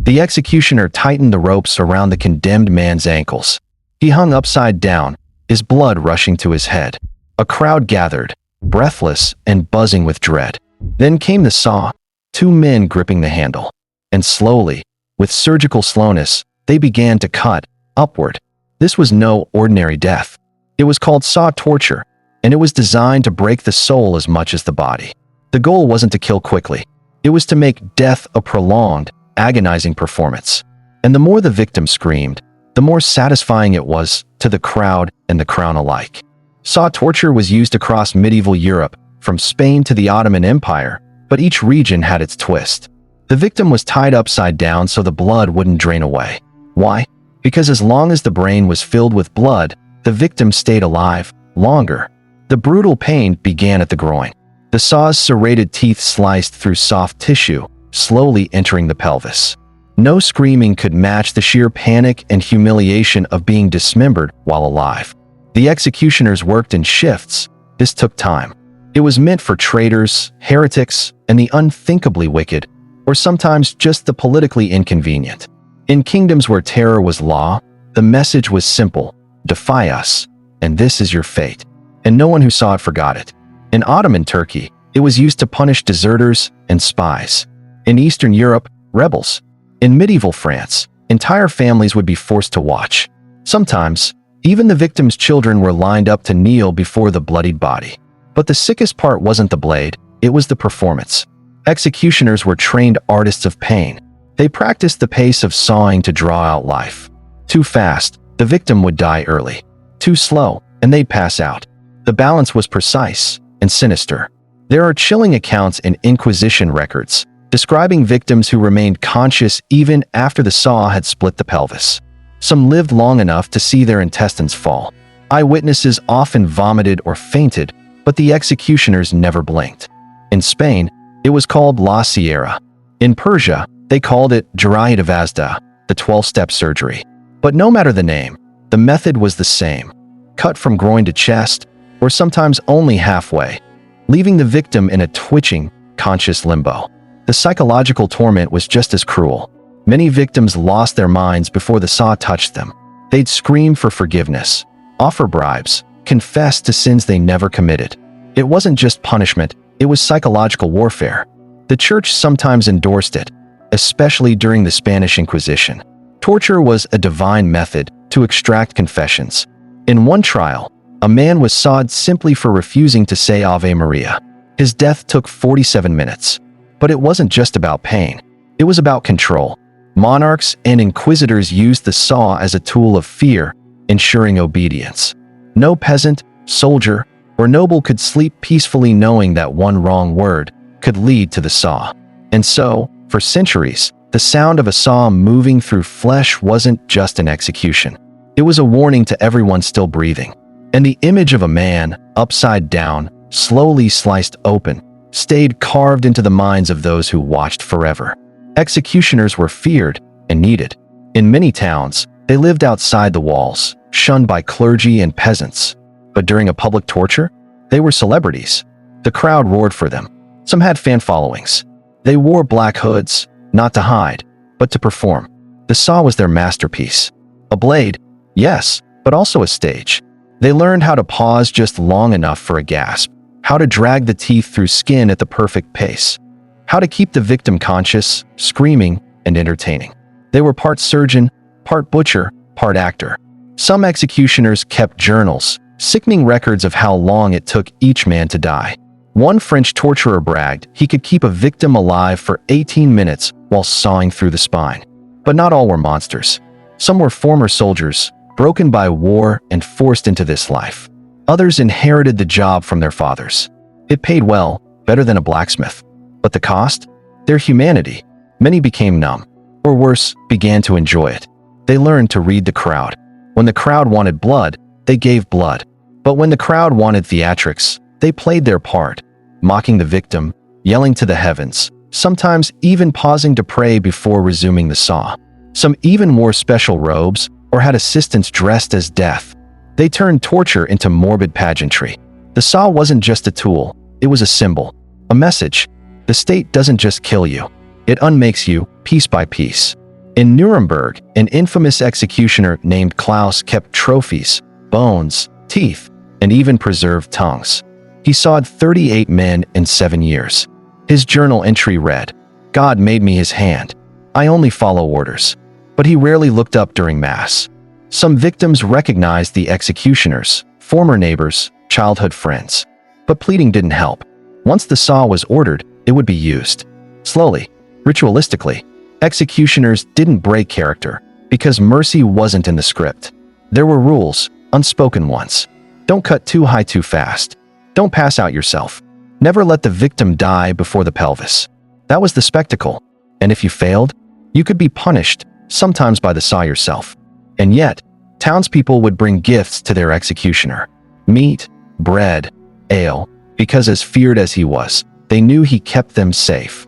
The executioner tightened the ropes around the condemned man's ankles. He hung upside down, his blood rushing to his head. A crowd gathered, breathless and buzzing with dread. Then came the saw, two men gripping the handle. And slowly, with surgical slowness, they began to cut upward. This was no ordinary death. It was called saw torture, and it was designed to break the soul as much as the body. The goal wasn't to kill quickly. It was to make death a prolonged, agonizing performance. And the more the victim screamed, the more satisfying it was to the crowd and the crown alike. Saw torture was used across medieval Europe, from Spain to the Ottoman Empire, but each region had its twist. The victim was tied upside down so the blood wouldn't drain away. Why? Because as long as the brain was filled with blood, the victim stayed alive longer. The brutal pain began at the groin. The saw's serrated teeth sliced through soft tissue, slowly entering the pelvis. No screaming could match the sheer panic and humiliation of being dismembered while alive. The executioners worked in shifts. This took time. It was meant for traitors, heretics, and the unthinkably wicked, or sometimes just the politically inconvenient. In kingdoms where terror was law, the message was simple: defy us, and this is your fate. And no one who saw it forgot it. In Ottoman Turkey, it was used to punish deserters and spies. In Eastern Europe, rebels. In medieval France, entire families would be forced to watch. Sometimes, even the victim's children were lined up to kneel before the bloodied body. But the sickest part wasn't the blade, it was the performance. Executioners were trained artists of pain. They practiced the pace of sawing to draw out life. Too fast, the victim would die early. Too slow, and they'd pass out. The balance was precise and sinister. There are chilling accounts in Inquisition records describing victims who remained conscious even after the saw had split the pelvis. Some lived long enough to see their intestines fall. Eyewitnesses often vomited or fainted, but the executioners never blinked. In Spain, it was called La Sierra. In Persia, they called it Jarayat Vazda, the 12-step surgery. But no matter the name, the method was the same: cut from groin to chest, or sometimes only halfway, leaving the victim in a twitching, conscious limbo. The psychological torment was just as cruel. Many victims lost their minds before the saw touched them. They'd scream for forgiveness, offer bribes, confess to sins they never committed. It wasn't just punishment, it was psychological warfare. The church sometimes endorsed it, especially during the Spanish Inquisition. Torture was a divine method to extract confessions. In one trial, a man was sawed simply for refusing to say Ave Maria. His death took 47 minutes. But it wasn't just about pain. It was about control. Monarchs and inquisitors used the saw as a tool of fear, ensuring obedience. No peasant, soldier, or noble could sleep peacefully knowing that one wrong word could lead to the saw. And so, for centuries, the sound of a saw moving through flesh wasn't just an execution. It was a warning to everyone still breathing. And the image of a man, upside down, slowly sliced open, stayed carved into the minds of those who watched forever. Executioners were feared and needed. In many towns, they lived outside the walls, shunned by clergy and peasants. But during a public torture, they were celebrities. The crowd roared for them. Some had fan followings. They wore black hoods, not to hide, but to perform. The saw was their masterpiece. A blade, yes, but also a stage. They learned how to pause just long enough for a gasp, how to drag the teeth through skin at the perfect pace, how to keep the victim conscious, screaming, and entertaining. They were part surgeon, part butcher, part actor. Some executioners kept journals, sickening records of how long it took each man to die. One French torturer bragged he could keep a victim alive for 18 minutes while sawing through the spine. But not all were monsters. Some were former soldiers, broken by war and forced into this life. Others inherited the job from their fathers. It paid well, better than a blacksmith. But the cost? Their humanity. Many became numb, or worse, began to enjoy it. They learned to read the crowd. When the crowd wanted blood, they gave blood. But when the crowd wanted theatrics, they played their part, mocking the victim, yelling to the heavens, sometimes even pausing to pray before resuming the saw. Some even wore special robes or had assistants dressed as death. They turned torture into morbid pageantry. The saw wasn't just a tool, it was a symbol, a message. The state doesn't just kill you, it unmakes you, piece by piece. In Nuremberg, an infamous executioner named Klaus kept trophies, bones, teeth, and even preserved tongues. He sawed 38 men in 7 years. His journal entry read, "God made me his hand. I only follow orders." But he rarely looked up during Mass. Some victims recognized the executioners, former neighbors, childhood friends. But pleading didn't help. Once the saw was ordered, it would be used. Slowly, ritualistically, executioners didn't break character because mercy wasn't in the script. There were rules, unspoken ones. Don't cut too high too fast. Don't pass out yourself. Never let the victim die before the pelvis. That was the spectacle. And if you failed, you could be punished, sometimes by the saw yourself. And yet, townspeople would bring gifts to their executioner. Meat, bread, ale, because as feared as he was, they knew he kept them safe.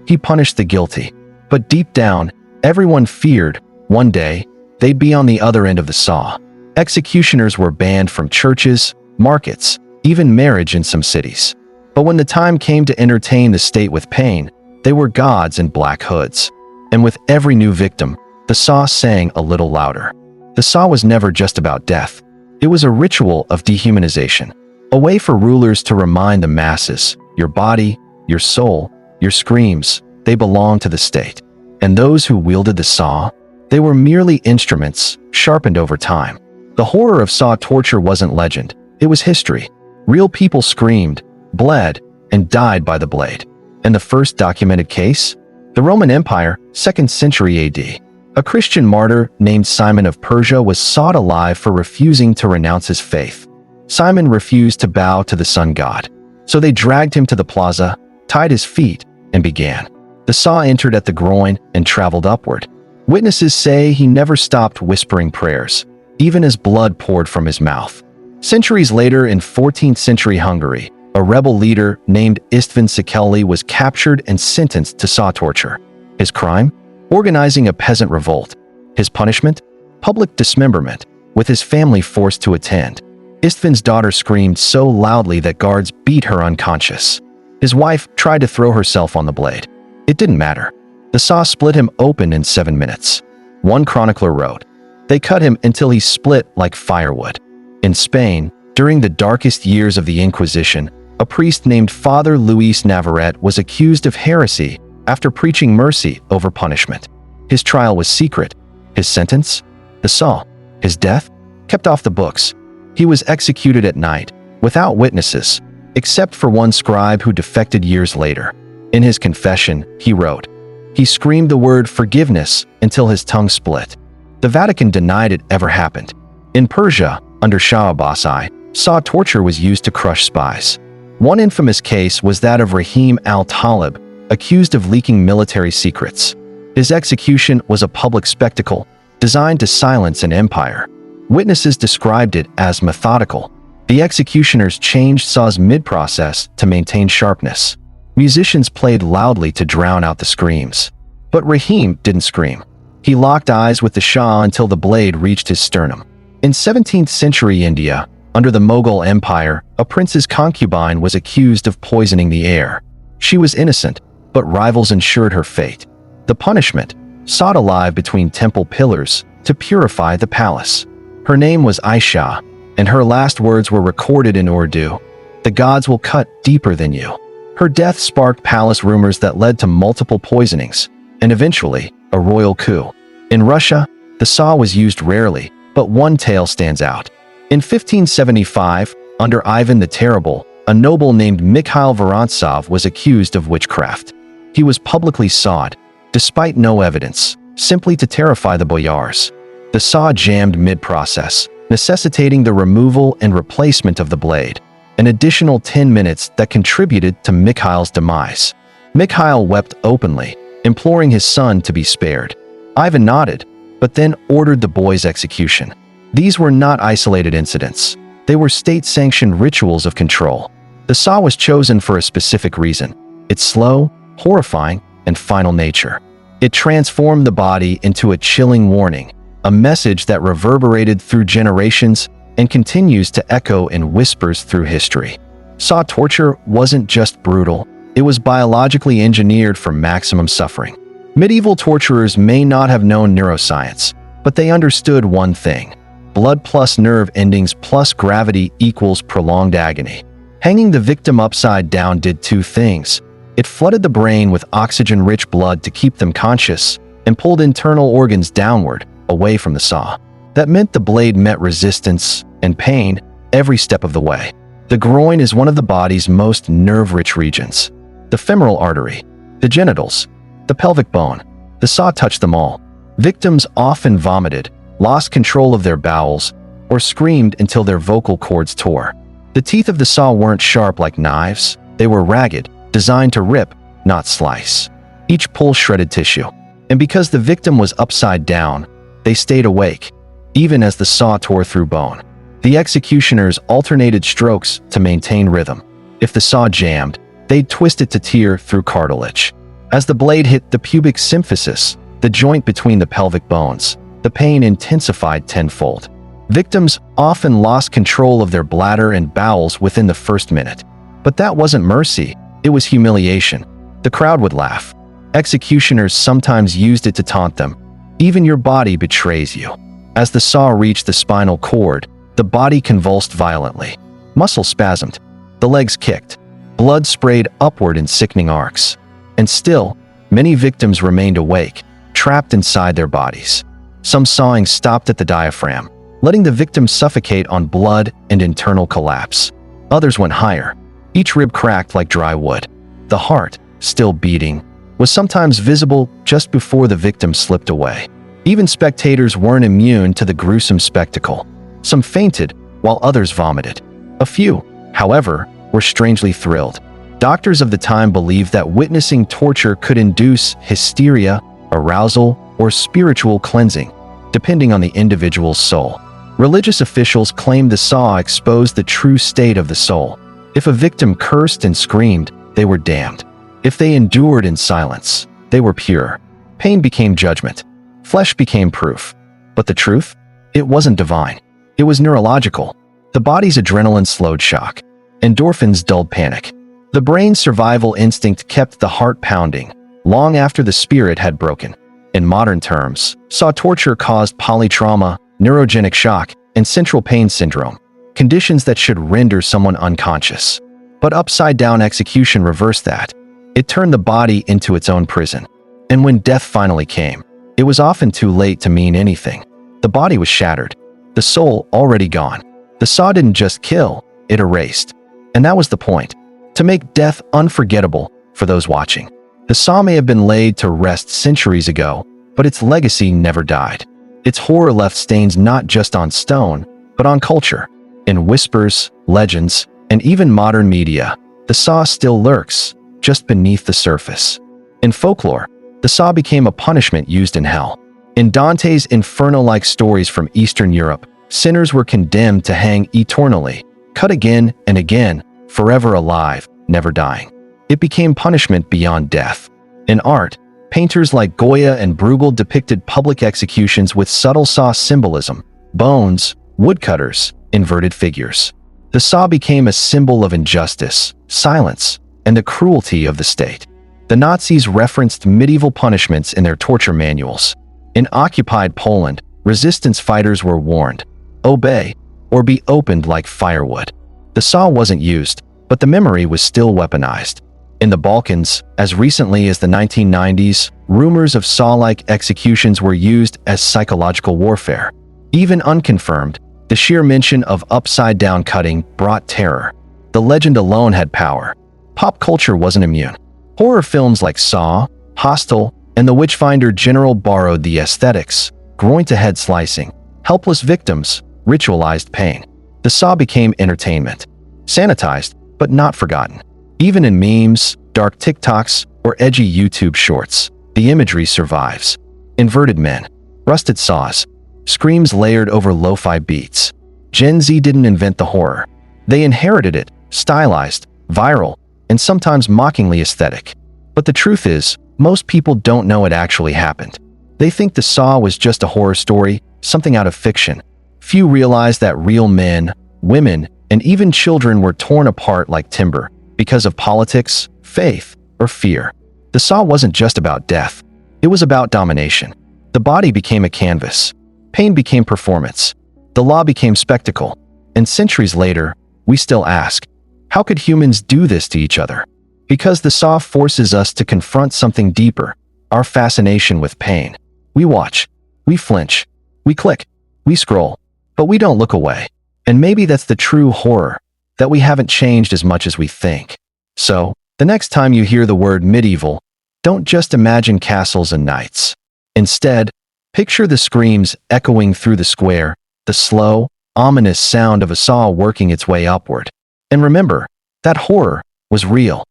He punished the guilty. But deep down, everyone feared, one day, they'd be on the other end of the saw. Executioners were banned from churches, markets, even marriage in some cities. But when the time came to entertain the state with pain, they were gods in black hoods. And with every new victim, the saw sang a little louder. The saw was never just about death. It was a ritual of dehumanization, a way for rulers to remind the masses, your body, your soul, your screams, they belong to the state. And those who wielded the saw, they were merely instruments, sharpened over time. The horror of saw torture wasn't legend, it was history. Real people screamed, bled, and died by the blade. And the first documented case? The Roman Empire, 2nd century AD. A Christian martyr named Simon of Persia was sawed alive for refusing to renounce his faith. Simon refused to bow to the sun god. So they dragged him to the plaza, tied his feet, and began. The saw entered at the groin and traveled upward. Witnesses say he never stopped whispering prayers, even as blood poured from his mouth. Centuries later in 14th century Hungary, a rebel leader named István Székely was captured and sentenced to saw torture. His crime? Organizing a peasant revolt. His punishment? Public dismemberment, with his family forced to attend. István's daughter screamed so loudly that guards beat her unconscious. His wife tried to throw herself on the blade. It didn't matter. The saw split him open in 7 minutes. One chronicler wrote, "They cut him until he split like firewood." In Spain, during the darkest years of the Inquisition, a priest named Father Luis Navarrete was accused of heresy after preaching mercy over punishment. His trial was secret. His sentence? The saw. His death? Kept off the books. He was executed at night, without witnesses, except for one scribe who defected years later. In his confession, he wrote, "He screamed the word forgiveness until his tongue split." The Vatican denied it ever happened. In Persia, under Shah Abbas I, saw torture was used to crush spies. One infamous case was that of Rahim al-Talib, accused of leaking military secrets. His execution was a public spectacle, designed to silence an empire. Witnesses described it as methodical. The executioners changed saws mid-process to maintain sharpness. Musicians played loudly to drown out the screams. But Rahim didn't scream. He locked eyes with the Shah until the blade reached his sternum. In 17th century India, under the Mughal Empire, a prince's concubine was accused of poisoning the air. She was innocent, but rivals ensured her fate. The punishment, sawed alive between temple pillars to purify the palace. Her name was Aisha, and her last words were recorded in Urdu. "The gods will cut deeper than you." Her death sparked palace rumors that led to multiple poisonings, and eventually, a royal coup. In Russia, the saw was used rarely, but one tale stands out. In 1575, under Ivan the Terrible, a noble named Mikhail Vorontsov was accused of witchcraft. He was publicly sawed, despite no evidence, simply to terrify the boyars. The saw jammed mid-process, necessitating the removal and replacement of the blade, an additional 10 minutes that contributed to Mikhail's demise. Mikhail wept openly, imploring his son to be spared. Ivan nodded, but then ordered the boy's execution. These were not isolated incidents. They were state-sanctioned rituals of control. The saw was chosen for a specific reason: its slow, horrifying, and final nature. It transformed the body into a chilling warning, a message that reverberated through generations and continues to echo in whispers through history. Saw torture wasn't just brutal, it was biologically engineered for maximum suffering. Medieval torturers may not have known neuroscience, but they understood one thing: blood plus nerve endings plus gravity equals prolonged agony. Hanging the victim upside down did two things. It flooded the brain with oxygen-rich blood to keep them conscious and pulled internal organs downward, away from the saw. That meant the blade met resistance and pain every step of the way. The groin is one of the body's most nerve-rich regions. The femoral artery, the genitals, the pelvic bone. The saw touched them all. Victims often vomited, lost control of their bowels, or screamed until their vocal cords tore. The teeth of the saw weren't sharp like knives. They were ragged, designed to rip, not slice. Each pull shredded tissue. And because the victim was upside down, they stayed awake, even as the saw tore through bone. The executioners alternated strokes to maintain rhythm. If the saw jammed, they'd twist it to tear through cartilage. As the blade hit the pubic symphysis, the joint between the pelvic bones, the pain intensified tenfold. Victims often lost control of their bladder and bowels within the first minute. But that wasn't mercy, it was humiliation. The crowd would laugh. Executioners sometimes used it to taunt them. Even your body betrays you. As the saw reached the spinal cord, the body convulsed violently. Muscles spasmed. The legs kicked. Blood sprayed upward in sickening arcs. And still, many victims remained awake, trapped inside their bodies. Some sawing stopped at the diaphragm, letting the victim suffocate on blood and internal collapse. Others went higher. Each rib cracked like dry wood. The heart, still beating, was sometimes visible just before the victim slipped away. Even spectators weren't immune to the gruesome spectacle. Some fainted, while others vomited. A few, however, were strangely thrilled. Doctors of the time believed that witnessing torture could induce hysteria, arousal, or spiritual cleansing, depending on the individual's soul. Religious officials claimed the saw exposed the true state of the soul. If a victim cursed and screamed, they were damned. If they endured in silence, they were pure. Pain became judgment. Flesh became proof. But the truth? It wasn't divine. It was neurological. The body's adrenaline slowed shock. Endorphins dulled panic. The brain's survival instinct kept the heart pounding, long after the spirit had broken. In modern terms, saw torture caused polytrauma, neurogenic shock, and central pain syndrome, conditions that should render someone unconscious. But upside-down execution reversed that. It turned the body into its own prison. And when death finally came, it was often too late to mean anything. The body was shattered, the soul already gone. The saw didn't just kill, it erased. And that was the point, to make death unforgettable for those watching. The saw may have been laid to rest centuries ago, but its legacy never died. Its horror left stains not just on stone, but on culture. In whispers, legends, and even modern media, the saw still lurks, just beneath the surface. In folklore, the saw became a punishment used in hell. In Dante's Inferno-like stories from Eastern Europe, sinners were condemned to hang eternally, cut again and again, forever alive, never dying. It became punishment beyond death. In art, painters like Goya and Bruegel depicted public executions with subtle saw symbolism: bones, woodcutters, inverted figures. The saw became a symbol of injustice, silence, and the cruelty of the state. The Nazis referenced medieval punishments in their torture manuals. In occupied Poland, resistance fighters were warned, obey, or be opened like firewood. The saw wasn't used, but the memory was still weaponized. In the Balkans, as recently as the 1990s, rumors of saw-like executions were used as psychological warfare. Even unconfirmed, the sheer mention of upside-down cutting brought terror. The legend alone had power. Pop culture wasn't immune. Horror films like Saw, Hostel, and The Witchfinder General borrowed the aesthetics: groin-to-head slicing, helpless victims, ritualized pain. The saw became entertainment. Sanitized, but not forgotten. Even in memes, dark TikToks, or edgy YouTube shorts, the imagery survives. Inverted men, rusted saws, screams layered over lo-fi beats. Gen Z didn't invent the horror. They inherited it, stylized, viral, and sometimes mockingly aesthetic. But the truth is, most people don't know it actually happened. They think the saw was just a horror story, something out of fiction. Few realize that real men, women, and even children were torn apart like timber because of politics, faith, or fear. The saw wasn't just about death. It was about domination. The body became a canvas. Pain became performance. The law became spectacle. And centuries later, we still ask, how could humans do this to each other? Because the saw forces us to confront something deeper, our fascination with pain. We watch, we flinch, we click, we scroll, but we don't look away. And maybe that's the true horror, that we haven't changed as much as we think. So, the next time you hear the word medieval, don't just imagine castles and knights. Instead, picture the screams echoing through the square, the slow, ominous sound of a saw working its way upward. And remember, that horror was real.